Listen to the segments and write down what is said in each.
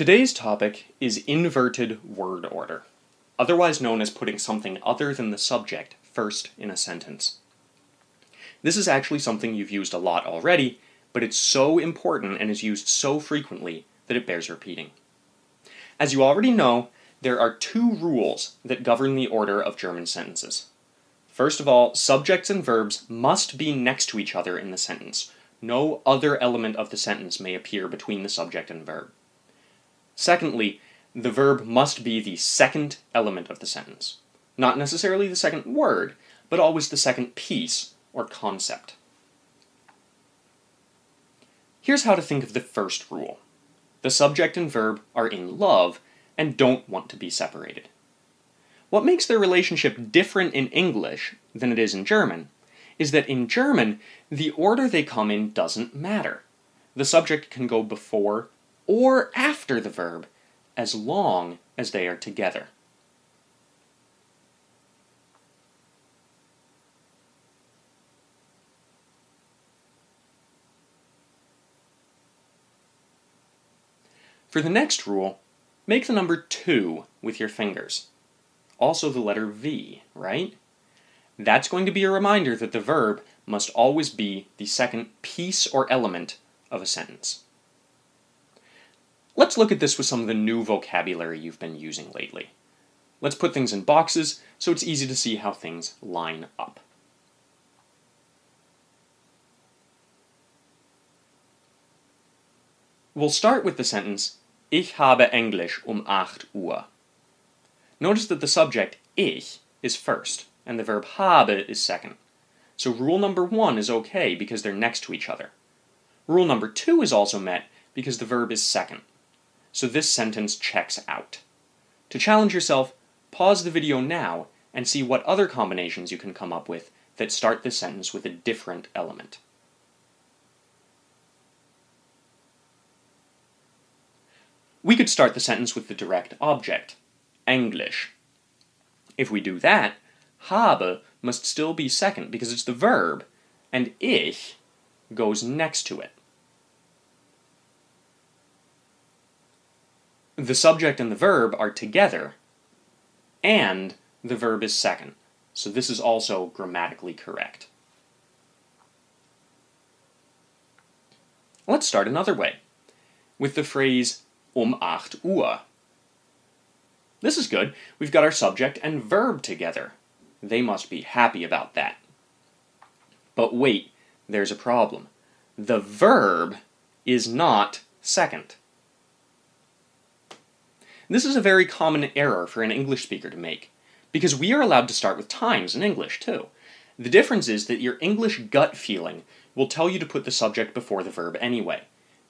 Today's topic is inverted word order, otherwise known as putting something other than the subject first in a sentence. This is actually something you've used a lot already, but it's so important and is used so frequently that it bears repeating. As you already know, there are two rules that govern the order of German sentences. First of all, subjects and verbs must be next to each other in the sentence. No other element of the sentence may appear between the subject and verb. Secondly, the verb must be the second element of the sentence. Not necessarily the second word, but always the second piece or concept. Here's how to think of the first rule. The subject and verb are in love and don't want to be separated. What makes their relationship different in English than it is in German is that in German, the order they come in doesn't matter. The subject can go before or after the verb as long as they are together. For the next rule, make the number 2 with your fingers. Also the letter V, right? That's going to be a reminder that the verb must always be the second piece or element of a sentence. Let's look at this with some of the new vocabulary you've been using lately. Let's put things in boxes so it's easy to see how things line up. We'll start with the sentence, Ich habe Englisch 8 Uhr. Notice that the subject, ich, is first, and the verb habe is second. So rule number 1 is okay because they're next to each other. Rule number 2 is also met because the verb is second. So this sentence checks out. To challenge yourself, pause the video now and see what other combinations you can come up with that start this sentence with a different element. We could start the sentence with the direct object, Englisch. If we do that, habe must still be second because it's the verb, and ich goes next to it. The subject and the verb are together, and the verb is second, so this is also grammatically correct. Let's start another way, with the phrase 8 Uhr. This is good. We've got our subject and verb together. They must be happy about that. But wait, there's a problem. The verb is not second. This is a very common error for an English speaker to make, because we are allowed to start with times in English too. The difference is that your English gut feeling will tell you to put the subject before the verb anyway.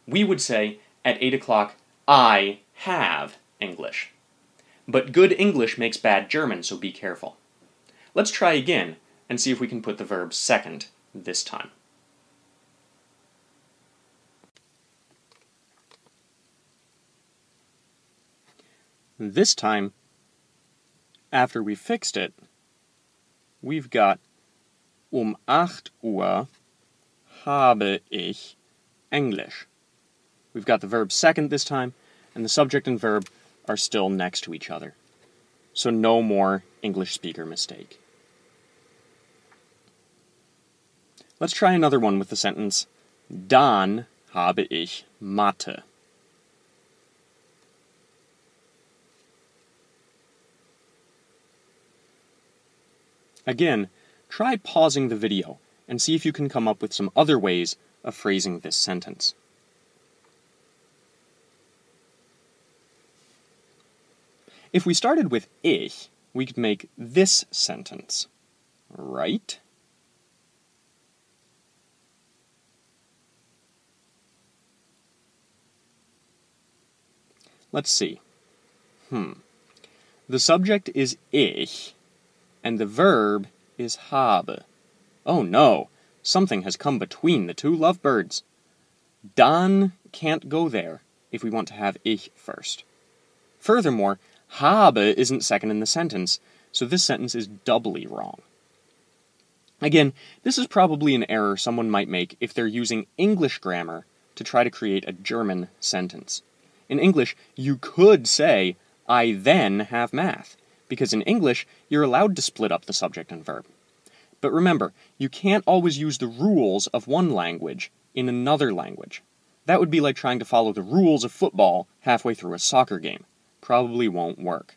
We would say, at 8 o'clock, I have English. But good English makes bad German, so be careful. Let's try again and see if we can put the verb second this time. This time, after we fixed it, we've got 8 Uhr habe ich Englisch. We've got the verb second this time, and the subject and verb are still next to each other. So no more English speaker mistake. Let's try another one with the sentence, Dann habe ich Mathe. Again, try pausing the video and see if you can come up with some other ways of phrasing this sentence. If we started with ich, we could make this sentence, right? Let's see. The subject is ich, and the verb is habe. Oh no, something has come between the two lovebirds. Dann can't go there if we want to have ich first. Furthermore, habe isn't second in the sentence, so this sentence is doubly wrong. Again, this is probably an error someone might make if they're using English grammar to try to create a German sentence. In English, you could say, I then have math, because in English, you're allowed to split up the subject and verb. But remember, you can't always use the rules of one language in another language. That would be like trying to follow the rules of football halfway through a soccer game. Probably won't work.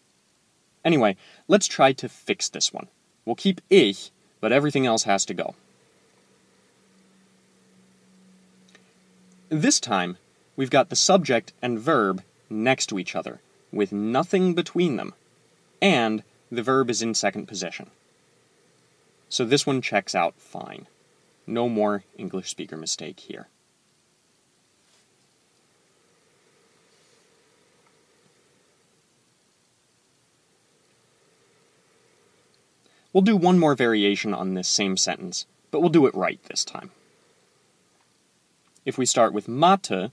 Anyway, let's try to fix this one. We'll keep ich, but everything else has to go. This time, we've got the subject and verb next to each other, with nothing between them, and the verb is in second position. So this one checks out fine. No more English speaker mistake here. We'll do one more variation on this same sentence, but we'll do it right this time. If we start with Mathe,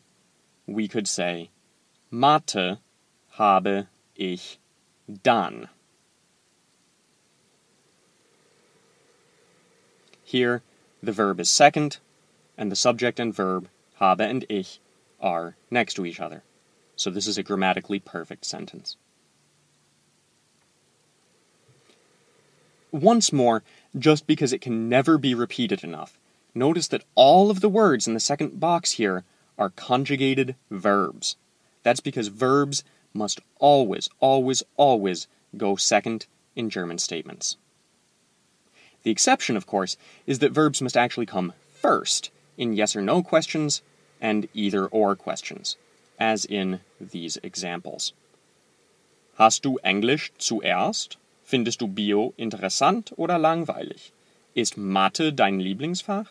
we could say, Mathe habe ich dann. Here, the verb is second, and the subject and verb, habe and ich, are next to each other. So this is a grammatically perfect sentence. Once more, just because it can never be repeated enough, notice that all of the words in the second box here are conjugated verbs. That's because verbs must always, always, always go second in German statements. The exception, of course, is that verbs must actually come first in yes or no questions and either or questions, as in these examples. Hast du Englisch zuerst? Findest du Bio interessant oder langweilig? Ist Mathe dein Lieblingsfach?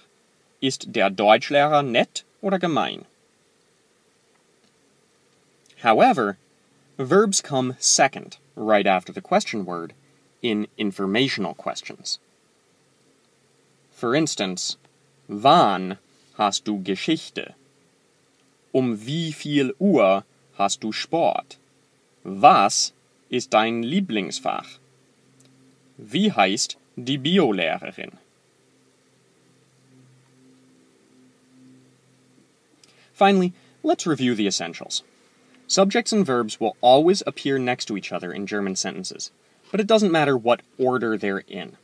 Ist der Deutschlehrer nett oder gemein? However, verbs come second, right after the question word, in informational questions. For instance, wann hast du Geschichte? Wie viel Uhr hast du Sport? Was ist dein Lieblingsfach? Wie heißt die Biolehrerin? Finally, let's review the essentials. Subjects and verbs will always appear next to each other in German sentences, but it doesn't matter what order they're in.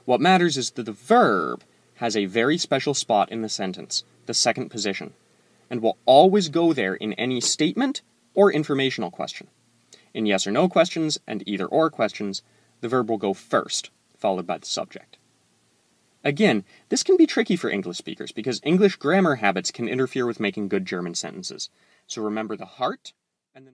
What matters is that the verb has a very special spot in the sentence, the second position, and will always go there in any statement or informational question. In yes or no questions and either or questions, the verb will go first, followed by the subject. Again, this can be tricky for English speakers because English grammar habits can interfere with making good German sentences. So remember the heart and the